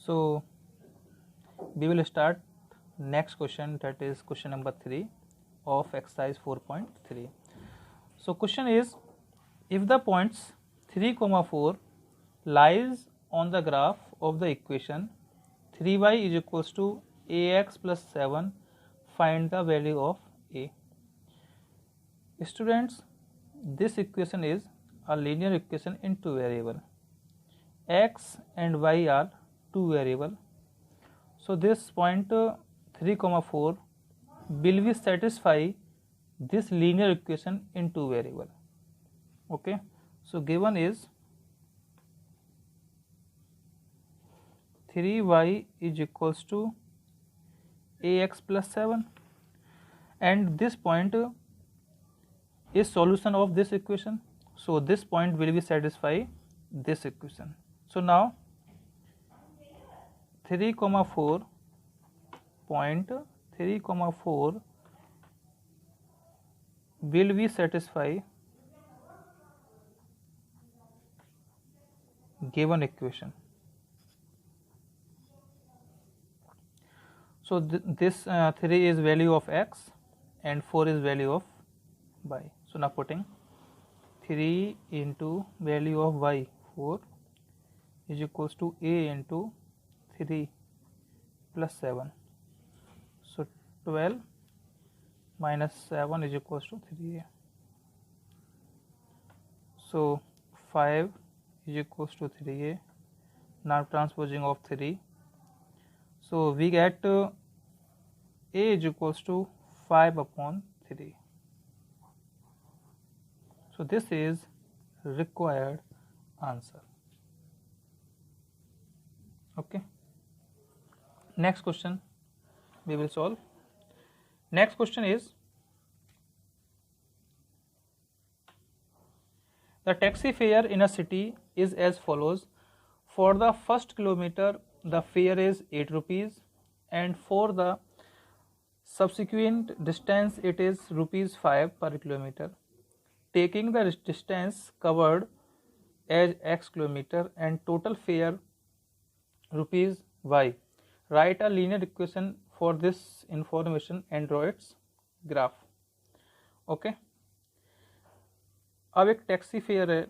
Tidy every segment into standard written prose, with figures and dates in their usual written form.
So we will start next question, that is question number 3 of exercise 4.3. So question is, if the points 3, 4 lies on the graph of the equation 3y is equals to ax plus 7, find the value of a. Students, this equation is a linear equation in two variable. X and y are two variable. So this point 3, 4 will be satisfy this linear equation in two variable. Okay, so given is 3y is equals to ax plus 7, and this point is solution of this equation. So this point will be satisfy this equation. So now 3, 4 point 3, 4 will be satisfy given equation. So this 3 is value of x and 4 is value of y. So now putting 3 into value of y 4 is equals to a into 3 plus 7. So 12 minus 7 is equals to 3a. So 5 is equals to 3a. Now transposing of 3. So we get a is equals to 5 upon 3. So this is required answer. Okay. Next question we will solve. Next question is, the taxi fare in a city is as follows. For the first kilometer the fare is 8 rupees, and for the subsequent distance it is rupees 5 per kilometer. Taking the distance covered as x kilometer and total fare rupees y, write a linear equation for this information and draw its graph. Okay, अब एक taxi fare है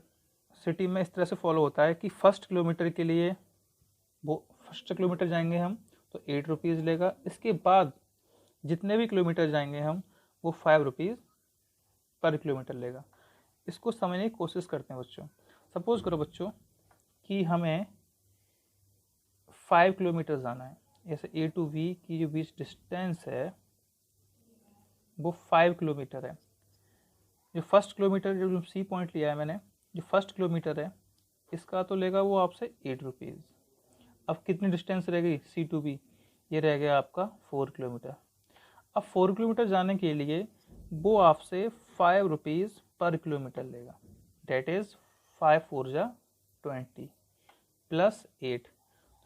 city में, इस तरह से follow होता है कि फर्स्ट किलोमीटर के लिए वो फर्स्ट किलोमीटर जाएंगे हम तो 8 रुपीज़ लेगा, इसके बाद जितने भी किलोमीटर जाएंगे हम वो 5 रुपीज़ पर किलोमीटर लेगा। इसको समझने की कोशिश करते हैं बच्चों। सपोज करो बच्चों कि हमें 5 किलोमीटर जाना है, जैसे ए टू वी की जो बीच डिस्टेंस है वो 5 किलोमीटर है। जो फर्स्ट किलोमीटर जो सी पॉइंट लिया है मैंने, जो फर्स्ट किलोमीटर है इसका तो लेगा वो आपसे 8 रुपीज़। अब कितनी डिस्टेंस रह गई सी टू बी, ये रह गया आपका 4 किलोमीटर। अब 4 किलोमीटर जाने के लिए वो आपसे 5 रुपीज़ पर किलोमीटर लेगा, डेट इज़ 5 4 जा 20 प्लस 8,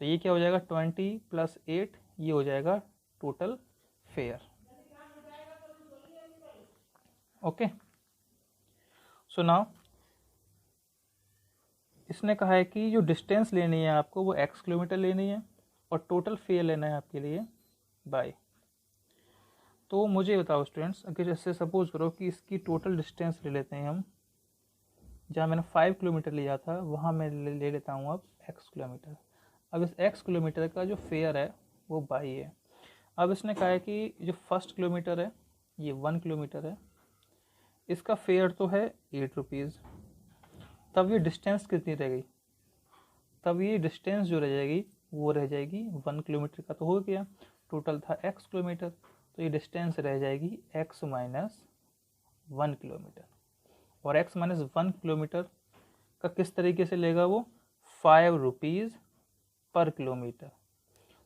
तो ये क्या हो जाएगा 20 प्लस 8, ये हो जाएगा total fair. Okay, so now इसने कहा है कि जो डिस्टेंस लेनी है आपको वो x किलोमीटर लेनी है और टोटल फेयर लेना है आपके लिए बाय। तो मुझे बताओ स्टूडेंट्स, अगर जैसे सपोज करो कि इसकी टोटल डिस्टेंस ले लेते हैं हम, जहाँ मैंने 5 किलोमीटर लिया था वहाँ मैं ले लेता हूँ अब x किलोमीटर। अब इस x किलोमीटर का जो फेयर है वो बाई है। अब इसने कहा है कि जो फर्स्ट किलोमीटर है ये 1 किलोमीटर है, इसका फेयर तो है 8 रुपीज़। तब ये डिस्टेंस कितनी रह गई, तब ये डिस्टेंस जो रह जाएगी वो रह जाएगी 1 किलोमीटर का तो हो गया, टोटल था x किलोमीटर, तो ये डिस्टेंस रह जाएगी x माइनस 1 किलोमीटर। और x माइनस 1 किलोमीटर का किस तरीके से लेगा वो 5 रुपीज़ पर किलोमीटर,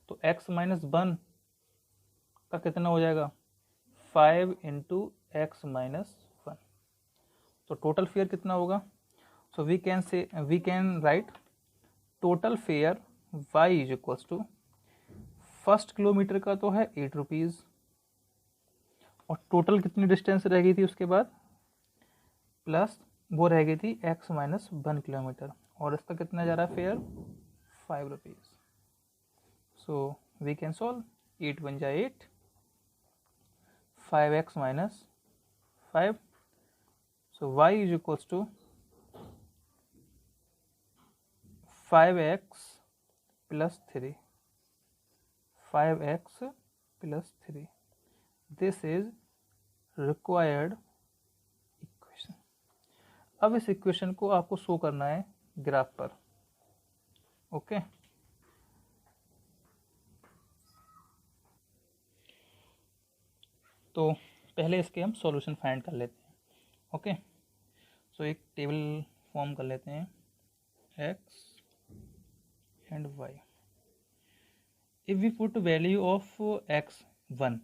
तो x माइनस 1 का कितना हो जाएगा 5 इंटू एक्स माइनस 1, तो टोटल फेयर कितना होगा। So we can write total fare y is equals to first kilometre का तो है 8 रुपीज़ और टोटल कितनी डिस्टेंस रह गई थी उसके बाद प्लस वो रह गई थी x माइनस 1 किलोमीटर, और इसका कितना जा रहा है fair 5 rupees. So we can solve. 8 1 जा 8, 5x minus 5. So y is equals to 5x plus 3. 5x plus 3. This is required equation. अब इस इक्वेशन को आपको शो करना है ग्राफ पर. ओके तो पहले इसके हम सॉल्यूशन फाइंड कर लेते हैं. ओके सो एक टेबल फॉर्म कर लेते हैं x and y. If we put value of x 1,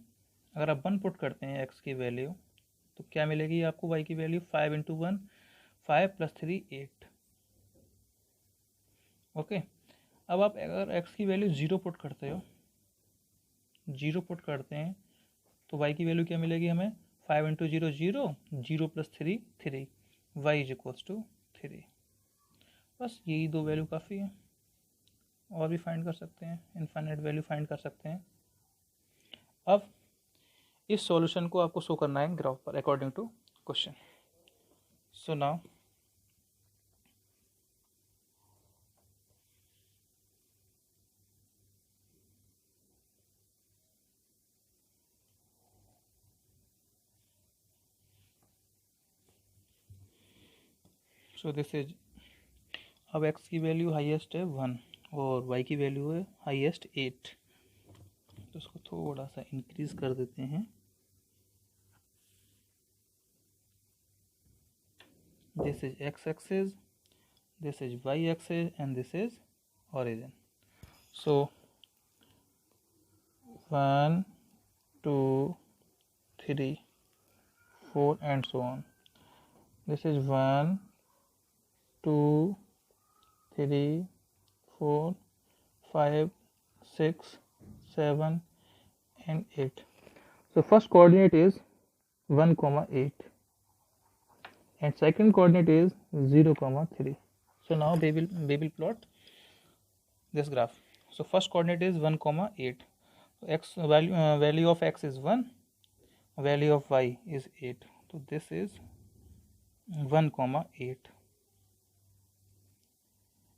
अगर आप 1 पुट करते हैं x की वैल्यू तो क्या मिलेगी आपको y की वैल्यू 5 इंटू 1, 5 प्लस 3 8. ओके अब आप अगर x की वैल्यू 0 पुट करते हो, 0 पुट करते हैं तो y की वैल्यू क्या मिलेगी हमें 5 into 0 0, 0 plus 3 3, y is equals to 3. बस यही दो वैल्यू काफ़ी है. और भी फाइंड कर सकते हैं, इनफाइनाइट वैल्यू फाइंड कर सकते हैं. अब इस सॉल्यूशन को आपको शो करना है ग्राफ पर according to question. So now so this is, अब x की वैल्यू हाईएस्ट है 1 और y की वैल्यू है हाईएस्ट 8. तो इसको थोड़ा सा इंक्रीज कर देते हैं. This is x axis, this is y axis and this is origin. So 1 2 3 4 and so on. This is 1 2 3 4 5 6 7 and 8. So first coordinate is 1 comma 8 and second coordinate is 0 comma 3. So now we will plot this graph. So first coordinate is 1 comma 8. So x value of x is 1, value of y is 8. So this is 1 comma 8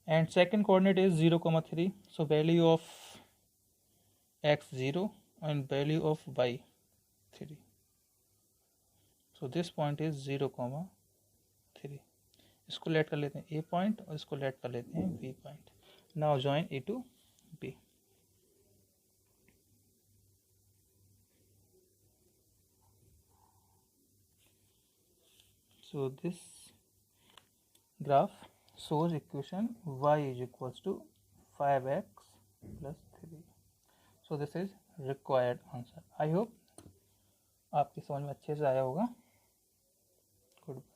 and second coordinate is 0 comma 3. So value of x 0 and value of y 3. So this point is 0 comma 3. इसको late कर लेते हैं a point और इसको late कर लेते हैं b point. Now join a to b. So this graph shows equation y is equals to 5x plus 3. So this is required answer. I hope आपकी समझ में अच्छे से आया होगा. गुड.